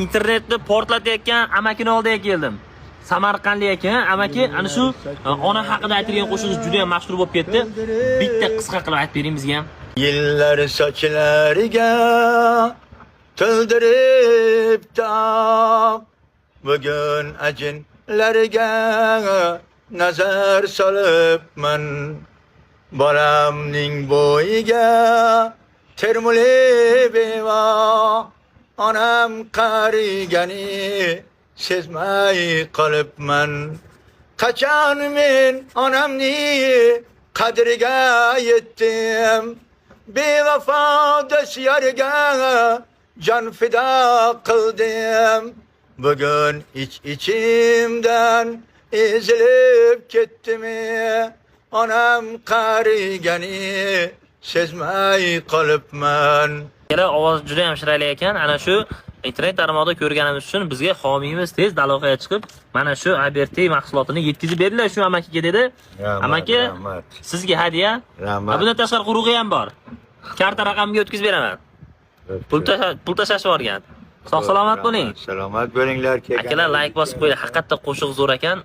Internetni portlatayotgan amakini oldiga keldim. Samarqandlik ekan, amaki ana shu ona haqida aytilgan qo'shiq juda ham mashhur bo'lib ketdi. Bitta qisqa qilib aytib bering bizga ham. Yıllar saçlarıga tıldirip da bugün acınlarıga nazar salıpman balamning bo'yiga termuli beva onam qarigani sezmay qolibman qachon men onamni qadriga yetdim bevafo do'stlarga jon fido qildim bugun içimden ezilib ketdim onam qarigani sezmay qolibman. Yana ovoz juda ham chiroyli ekan. Ana shu internet tarmog'ida ko'rganimiz uchun bizga homiyimiz tez aloqaga chiqib, mana shu Aberti mahsulotini yetkazib berdilar shu amakiga dedi. Amaki, sizga hadya. Bundan tashqari qurug'i ham bor. Karta raqamiga o'tkazib beraman. Pul tashlash borgan. Sog' salomat bo'ling. Salomat bo'linglar. Akalar like bosib qo'ying. Haqiqatda qo'shiq zo'r ekan.